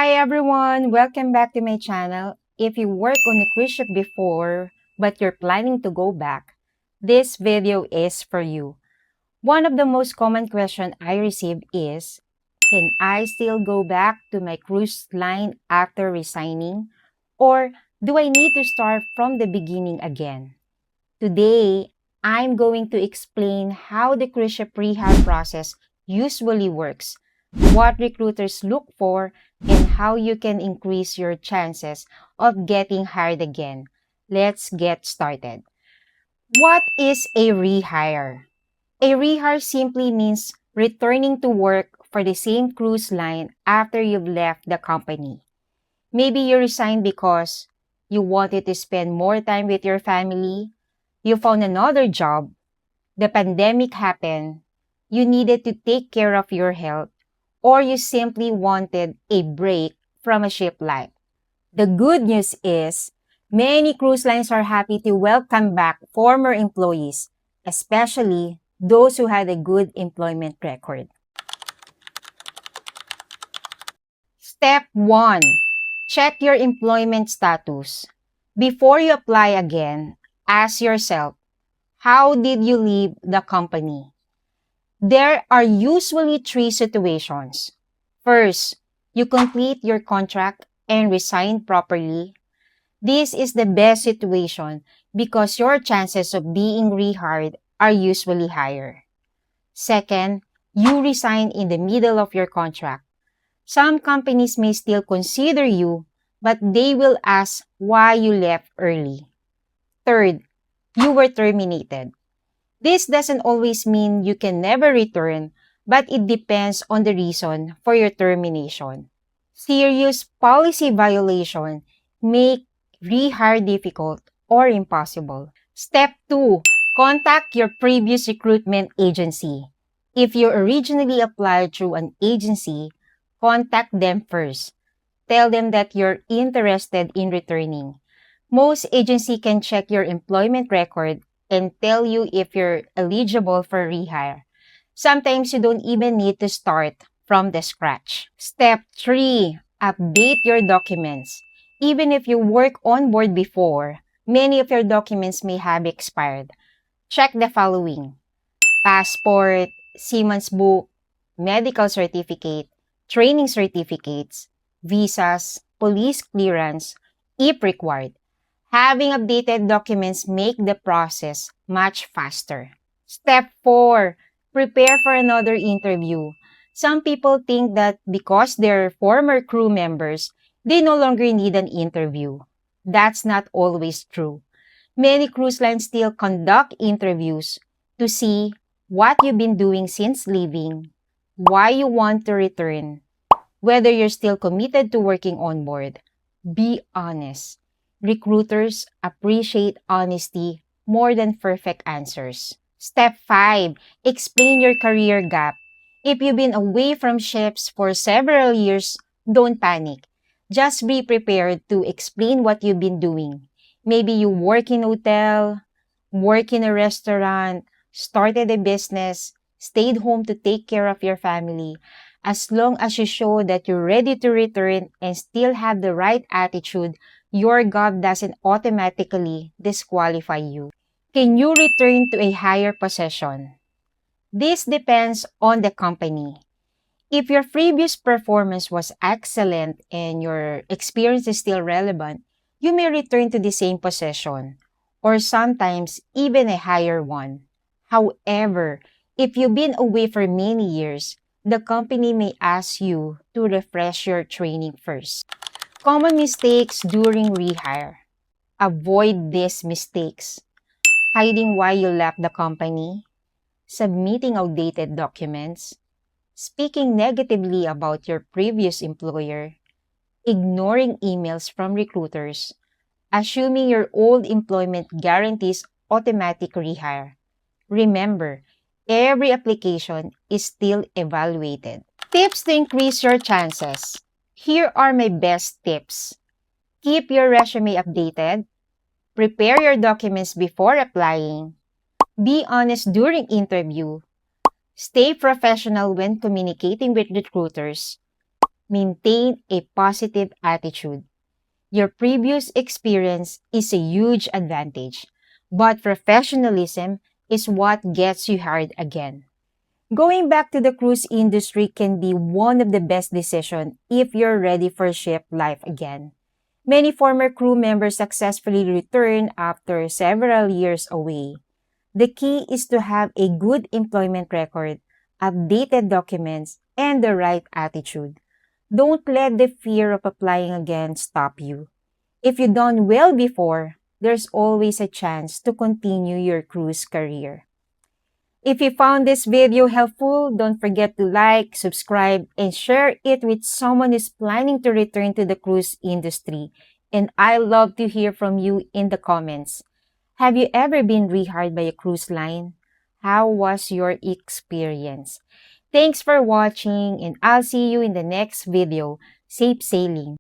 Hi everyone! Welcome back to my channel. If you work on a cruise ship before, but you're planning to go back, this video is for you. One of the most common questions I receive is, can I still go back to my cruise line after resigning? Or do I need to start from the beginning again? Today, I'm going to explain how the cruise ship rehire process usually works, what recruiters look for, and how you can increase your chances of getting hired again. Let's get started. What is a rehire? A rehire simply means returning to work for the same cruise line after you've left the company. Maybe you resigned because you wanted to spend more time with your family, you found another job, the pandemic happened, you needed to take care of your health, or you simply wanted a break from a ship life. The good news is, many cruise lines are happy to welcome back former employees, especially those who had a good employment record. Step 1. Check your employment status. Before you apply again, ask yourself, how did you leave the company? There are usually three situations. First, you complete your contract and resign properly. This is the best situation because your chances of being rehired are usually higher. Second, you resign in the middle of your contract. Some companies may still consider you, but they will ask why you left early. Third, you were terminated. This doesn't always mean you can never return, but it depends on the reason for your termination. Serious policy violation make rehire difficult or impossible. Step 2. Contact your previous recruitment agency. If you originally applied through an agency, contact them first. Tell them that you're interested in returning. Most agencies can check your employment record and tell you if you're eligible for rehire. Sometimes you don't even need to start from the scratch. Step 3. Update your documents. Even if you work on board before, many of your documents may have expired. Check the following: passport, seaman's book, medical certificate, training certificates, visas, police clearance, if required. Having updated documents make the process much faster. Step 4. Prepare for another interview. Some people think that because they're former crew members, they no longer need an interview. That's not always true. Many cruise lines still conduct interviews to see what you've been doing since leaving, why you want to return, whether you're still committed to working on board. Be honest. Recruiters appreciate honesty more than perfect answers. Step 5. Explain your career gap. If you've been away from ships for several years, don't panic. Just be prepared to explain what you've been doing. Maybe you work in a hotel, work in a restaurant, started a business, stayed home to take care of your family. As long as you show that you're ready to return and still have the right attitude, your job doesn't automatically disqualify you. Can you return to a higher position? This depends on the company. If your previous performance was excellent and your experience is still relevant, you may return to the same position, or sometimes even a higher one. However, if you've been away for many years, the company may ask you to refresh your training first. Common mistakes during rehire. Avoid these mistakes: hiding why you left the company, submitting outdated documents, speaking negatively about your previous employer, ignoring emails from recruiters, assuming your old employment guarantees automatic rehire. Remember, every application is still evaluated. Tips to increase your chances. Here are my best tips. Keep your resume updated. Prepare your documents before applying. Be honest during interview. Stay professional when communicating with recruiters. maintain a positive attitude. Your previous experience is a huge advantage, but professionalism is what gets you hired again. Going back to the cruise industry can be one of the best decisions if you're ready for ship life again. Many former crew members successfully return after several years away. The key is to have a good employment record, updated documents, and the right attitude. Don't let the fear of applying again stop you. If you've done well before, there's always a chance to continue your cruise career. If you found this video helpful, don't forget to like, subscribe, and share it with someone who's planning to return to the cruise industry. And I love to hear from you in the comments. Have you ever been rehired by a cruise line? How was your experience? Thanks for watching, and I'll see you in the next video. Safe sailing!